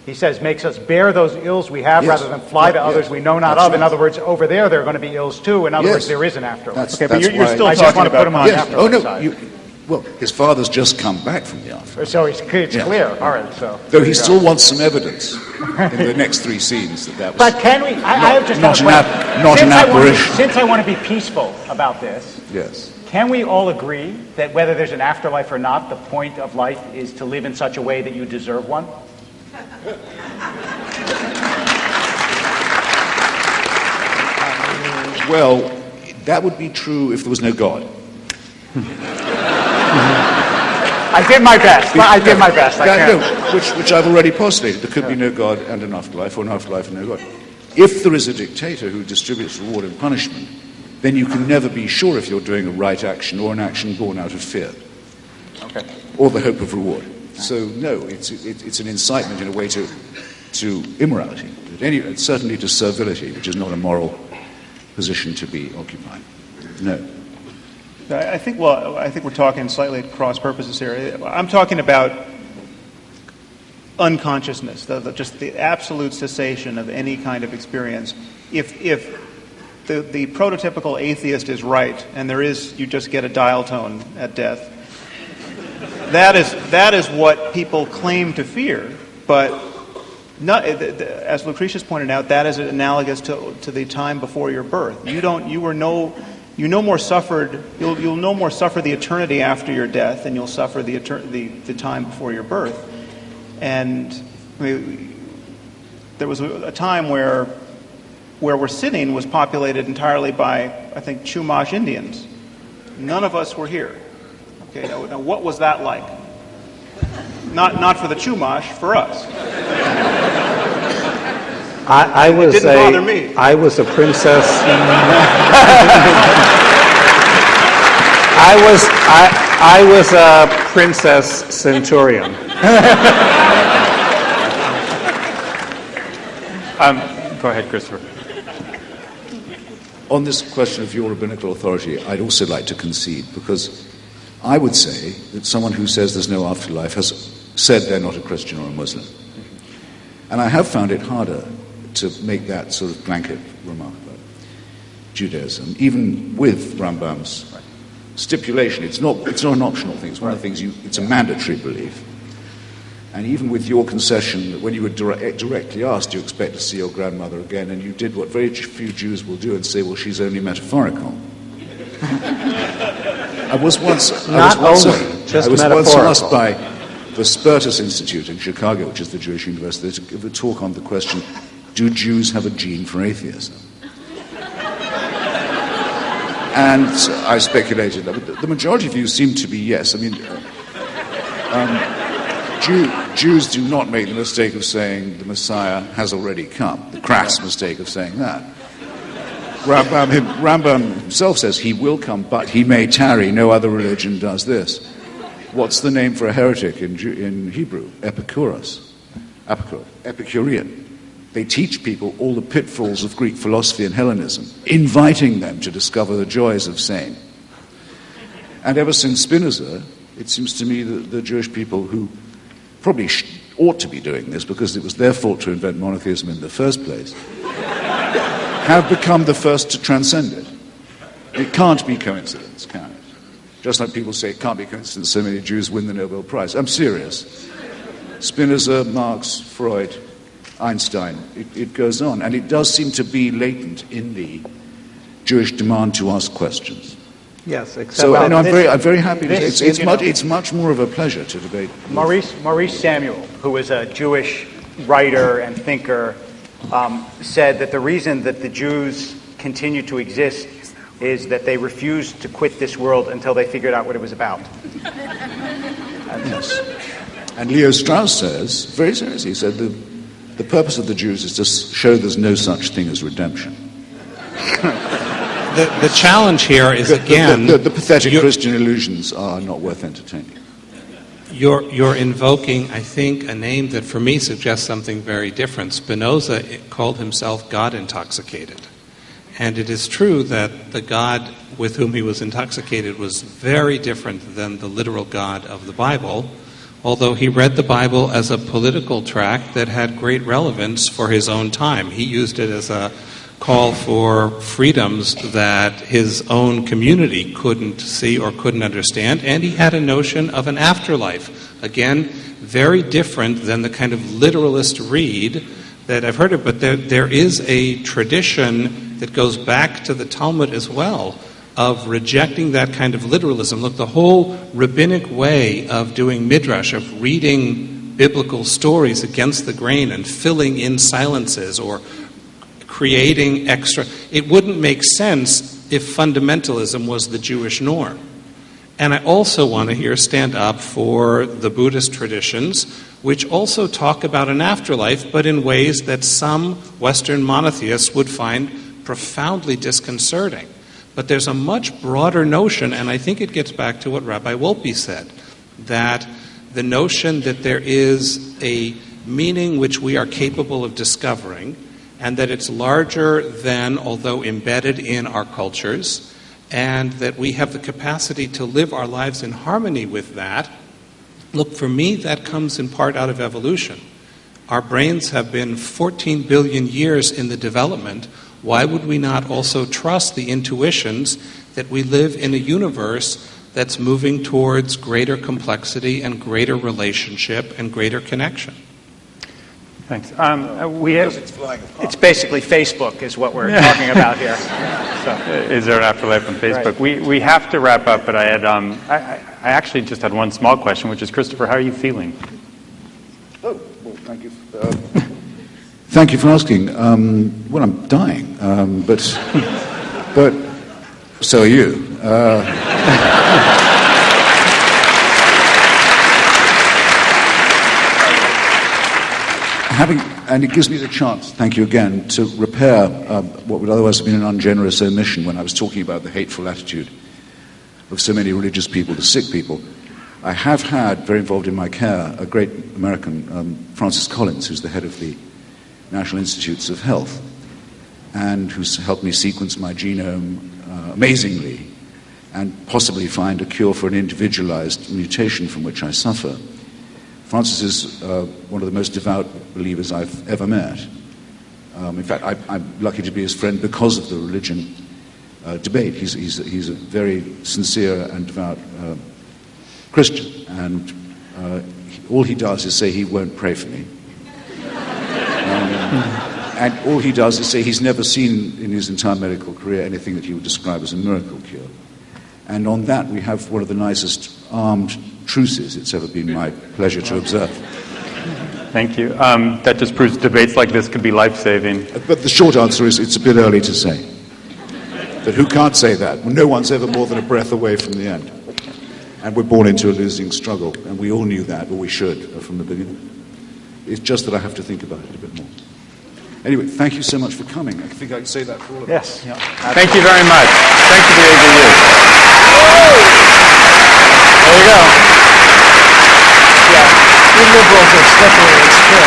He says, makes us bear those ills we have rather than fly to others we know not That's of. In other words, over there are going to be ills too. In other words, there is an afterlife. Okay, but you're still I just want to put him on the afterlife side. Well, his father's just come back from the afterlife. So it's clear. All right, so... Though he still wants some evidence in the next 3 scenes that was... But can we... I have just not an apparition. Since I want to be peaceful about this... Yes. Can we all agree that whether there's an afterlife or not, the point of life is to live in such a way that you deserve one? Well, that would be true if there was no God. I did my best. Which I've already postulated. There could be no God and an afterlife, or an afterlife and no God. If there is a dictator who distributes reward and punishment, then you can never be sure if you're doing a right action or an action born out of fear, or the hope of reward. So no, it's an incitement in a way to immorality, certainly to servility, which is not a moral position to be occupied. No. I think we're talking slightly at cross purposes here. I'm talking about unconsciousness, just the absolute cessation of any kind of experience. If the prototypical atheist is right, and you just get a dial tone at death, that is what people claim to fear, but not, as Lucretius pointed out, that is analogous to the time before your birth. You'll no more suffer the eternity after your death than you'll suffer the time before your birth. And there was a time where we're sitting was populated entirely by, I think, Chumash Indians. None of us were here. Okay, now what was that like? Not for the Chumash, for us. I was it didn't bother me. I was a princess. I was a princess centurion. Go ahead, Christopher. On this question of your rabbinical authority, I'd also like to concede, because I would say that someone who says there's no afterlife has said they're not a Christian or a Muslim. And I have found it harder to make that sort of blanket remark about Judaism, even with Rambam's stipulation. It's not an optional thing. It's one of the things it's a mandatory belief. And even with your concession that when you were directly asked, do you expect to see your grandmother again, and you did what very few Jews will do and say, well, she's only metaphorical. I was once asked by the Spertus Institute in Chicago, which is the Jewish university, to give a talk on the question, do Jews have a gene for atheism? And I speculated that the majority of you seem to be yes. I mean, Jews do not make the mistake of saying the Messiah has already come, the crass mistake of saying that. Rambam himself says he will come, but he may tarry. No other religion does this. What's the name for a heretic in Hebrew? Epicurean. They teach people all the pitfalls of Greek philosophy and Hellenism, inviting them to discover the joys of sane. And ever since Spinoza, it seems to me that the Jewish people who probably ought to be doing this because it was their fault to invent monotheism in the first place, have become the first to transcend it. It can't be coincidence, can it? Just like people say it can't be coincidence so many Jews win the Nobel Prize. I'm serious. Spinoza, Marx, Freud, Einstein, it goes on. And it does seem to be latent in the Jewish demand to ask questions. Yes, except so I'm very happy. It's much more of a pleasure to debate. Maurice Samuel, who was a Jewish writer and thinker, said that the reason that the Jews continue to exist is that they refused to quit this world until they figured out what it was about. Yes. And Leo Strauss says, very seriously, he said the purpose of the Jews is to show there's no such thing as redemption. The challenge here is, again... The pathetic Christian illusions are not worth entertaining. You're invoking, I think, a name that for me suggests something very different. Spinoza called himself God intoxicated. And it is true that the God with whom he was intoxicated was very different than the literal God of the Bible, although he read the Bible as a political tract that had great relevance for his own time. He used it as a call for freedoms that his own community couldn't see or couldn't understand, and he had a notion of an afterlife. Again, very different than the kind of literalist read that I've heard of, but there is a tradition that goes back to the Talmud as well of rejecting that kind of literalism. Look, the whole rabbinic way of doing midrash, of reading biblical stories against the grain and filling in silences or creating extra, it wouldn't make sense if fundamentalism was the Jewish norm. And I also want to here stand up for the Buddhist traditions, which also talk about an afterlife, but in ways that some Western monotheists would find profoundly disconcerting. But there's a much broader notion, and I think it gets back to what Rabbi Wolpe said, that the notion that there is a meaning which we are capable of discovering, and that it's larger than, although embedded in our cultures, and that we have the capacity to live our lives in harmony with that. Look, for me, that comes in part out of evolution. Our brains have been 14 billion years in the development. Why would we not also trust the intuitions that we live in a universe that's moving towards greater complexity and greater relationship and greater connection? Thanks. We have, It's basically Facebook is what we're talking about here. So. Is there an afterlife on Facebook? Right. We have to wrap up, but I had I actually just had one small question, which is, Christopher, how are you feeling? Oh, well, thank you. Thank you for asking. Well, I'm dying, but so are you. And it gives me the chance, thank you again, to repair what would otherwise have been an ungenerous omission when I was talking about the hateful attitude of so many religious people to sick people. I have had, very involved in my care, a great American, Francis Collins, who's the head of the National Institutes of Health, and who's helped me sequence my genome amazingly and possibly find a cure for an individualized mutation from which I suffer. Francis is one of the most devout believers I've ever met. In fact, I'm lucky to be his friend because of the religion debate. He's a very sincere and devout Christian, and all he does is say he won't pray for me. And all he does is say he's never seen in his entire medical career anything that he would describe as a miracle cure. And on that, we have one of the nicest armed truces it's ever been my pleasure to observe. Thank you. That just proves debates like this could be life-saving. But the short answer is it's a bit early to say. But who can't say that? No one's ever more than a breath away from the end. And we're born into a losing struggle, and we all knew that, or we should, from the beginning. It's just that I have to think about it a bit more. Anyway, thank you so much for coming. I think I can say that for all of us. Yes. Yeah. Thank you very much. Thanks for the ABU. There you go. Yeah. You liberals are slippery. It's true.